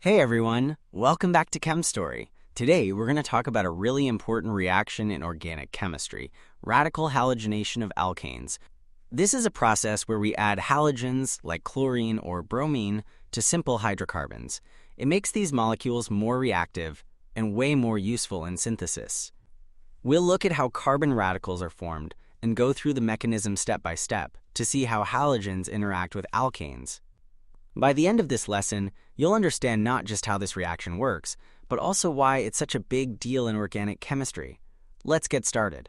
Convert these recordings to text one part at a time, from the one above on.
Hey everyone, welcome back to Chem Story. Today we're going to talk about a really important reaction in organic chemistry, radical halogenation of alkanes. This is a process where we add halogens like chlorine or bromine to simple hydrocarbons. It makes these molecules more reactive and way more useful in synthesis. We'll look at how carbon radicals are formed and go through the mechanism step by step to see how halogens interact with alkanes. By the end of this lesson, you'll understand not just how this reaction works, but also why it's such a big deal in organic chemistry. Let's get started.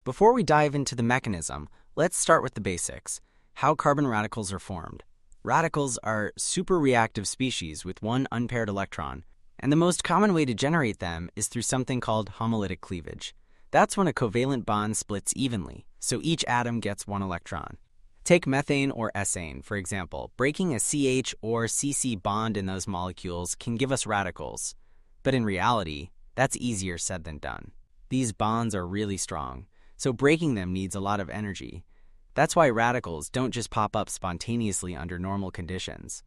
Before we dive into the mechanism, let's start with the basics, how carbon radicals are formed. Radicals are superreactive species with one unpaired electron, and the most common way to generate them is through something called homolytic cleavage. That's when a covalent bond splits evenly, so each atom gets one electron. Take methane or ethane, for example. Breaking a CH or CC bond in those molecules can give us radicals. But in reality, that's easier said than done. These bonds are really strong, so breaking them needs a lot of energy. That's why radicals don't just pop up spontaneously under normal conditions.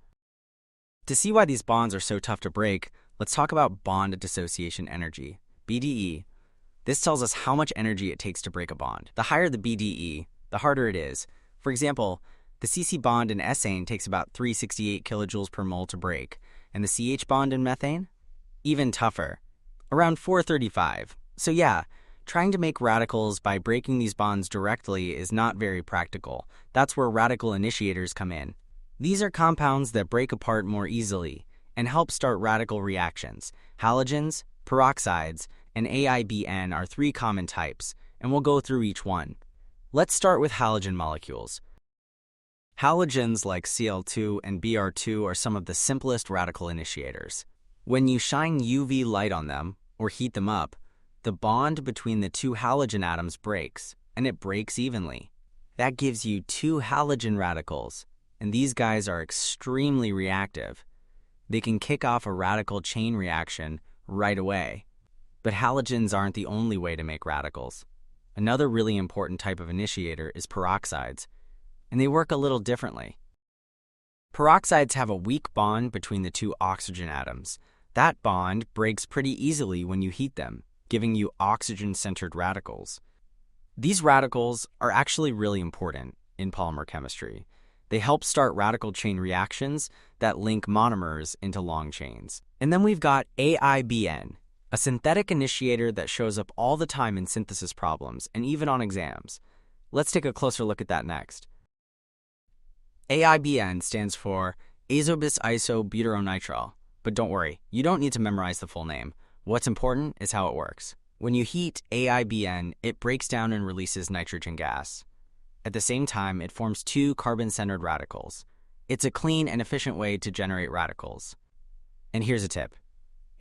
To see why these bonds are so tough to break, let's talk about bond dissociation energy, BDE. This tells us how much energy it takes to break a bond. The higher the BDE, the harder it is. For example, the CC bond in ethane takes about 368 kilojoules per mole to break, and the CH bond in methane? Even tougher, around 435. So yeah, trying to make radicals by breaking these bonds directly is not very practical. That's where radical initiators come in. These are compounds that break apart more easily and help start radical reactions. Halogens, peroxides, and AIBN are three common types, and we'll go through each one. Let's start with halogen molecules. Halogens like Cl2 and Br2 are some of the simplest radical initiators. When you shine UV light on them, or heat them up, the bond between the two halogen atoms breaks, and it breaks evenly. That gives you two halogen radicals, and these guys are extremely reactive. They can kick off a radical chain reaction right away. But halogens aren't the only way to make radicals. Another really important type of initiator is peroxides, and they work a little differently. Peroxides have a weak bond between the two oxygen atoms. That bond breaks pretty easily when you heat them, giving you oxygen-centered radicals. These radicals are actually really important in polymer chemistry. They help start radical chain reactions that link monomers into long chains. And then we've got AIBN, a synthetic initiator that shows up all the time in synthesis problems and even on exams. Let's take a closer look at that next. AIBN stands for azobis-isobutyronitrol, but don't worry, you don't need to memorize the full name. What's important is how it works. When you heat AIBN, it breaks down and releases nitrogen gas. At the same time, it forms two carbon-centered radicals. It's a clean and efficient way to generate radicals. And here's a tip.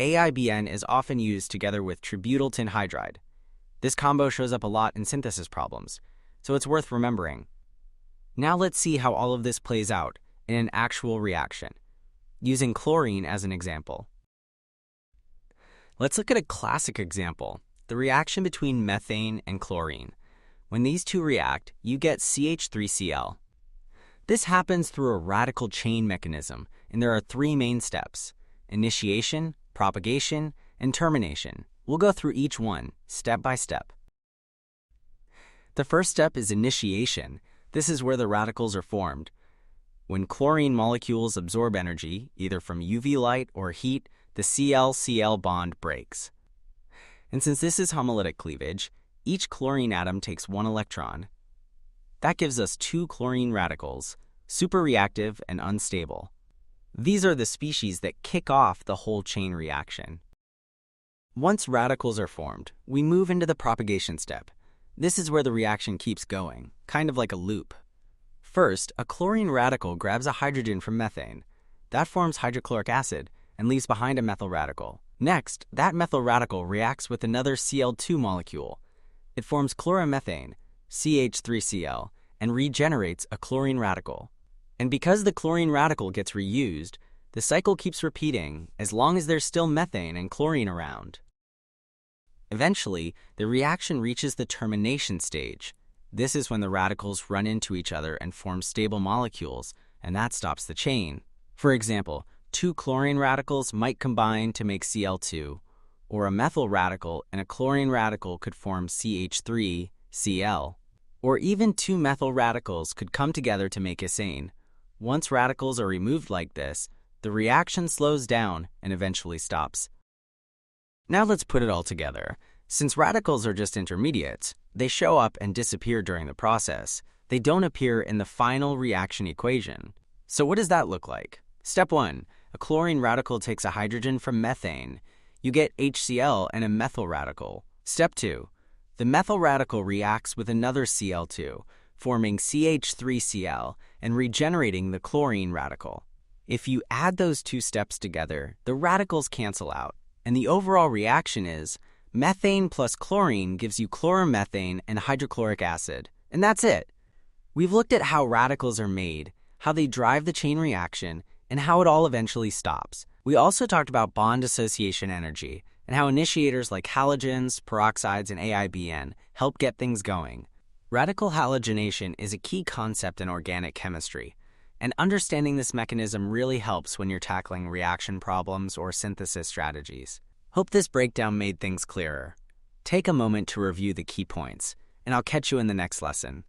AIBN is often used together with tributyl tin hydride. This combo shows up a lot in synthesis problems, so it's worth remembering. Now let's see how all of this plays out in an actual reaction, using chlorine as an example. Let's look at a classic example, the reaction between methane and chlorine. When these two react, you get CH₃Cl. This happens through a radical chain mechanism, and there are three main steps: initiation, propagation, and termination. We'll go through each one, step by step. The first step is initiation. This is where the radicals are formed. When chlorine molecules absorb energy, either from UV light or heat, the Cl-Cl bond breaks. And since this is homolytic cleavage, each chlorine atom takes one electron. That gives us two chlorine radicals, superreactive and unstable. These are the species that kick off the whole chain reaction. Once radicals are formed, we move into the propagation step. This is where the reaction keeps going, kind of like a loop. First, a chlorine radical grabs a hydrogen from methane. That forms hydrochloric acid and leaves behind a methyl radical. Next, that methyl radical reacts with another Cl2 molecule. It forms chloromethane, CH₃Cl, and regenerates a chlorine radical. And because the chlorine radical gets reused, the cycle keeps repeating as long as there's still methane and chlorine around. Eventually, the reaction reaches the termination stage. This is when the radicals run into each other and form stable molecules, and that stops the chain. For example, two chlorine radicals might combine to make Cl2, or a methyl radical and a chlorine radical could form CH₃Cl, or even two methyl radicals could come together to make ethane. Once radicals are removed like this, the reaction slows down and eventually stops. Now let's put it all together. Since radicals are just intermediates, they show up and disappear during the process. They don't appear in the final reaction equation. So what does that look like? Step 1. A chlorine radical takes a hydrogen from methane. You get HCl and a methyl radical. Step 2. The methyl radical reacts with another Cl2, forming CH₃Cl and regenerating the chlorine radical. If you add those two steps together, the radicals cancel out, and the overall reaction is methane plus chlorine gives you chloromethane and hydrochloric acid. And that's it. We've looked at how radicals are made, how they drive the chain reaction, and how it all eventually stops. We also talked about bond association energy and how initiators like halogens, peroxides, and AIBN help get things going. Radical halogenation is a key concept in organic chemistry, and understanding this mechanism really helps when you're tackling reaction problems or synthesis strategies. Hope this breakdown made things clearer. Take a moment to review the key points, and I'll catch you in the next lesson.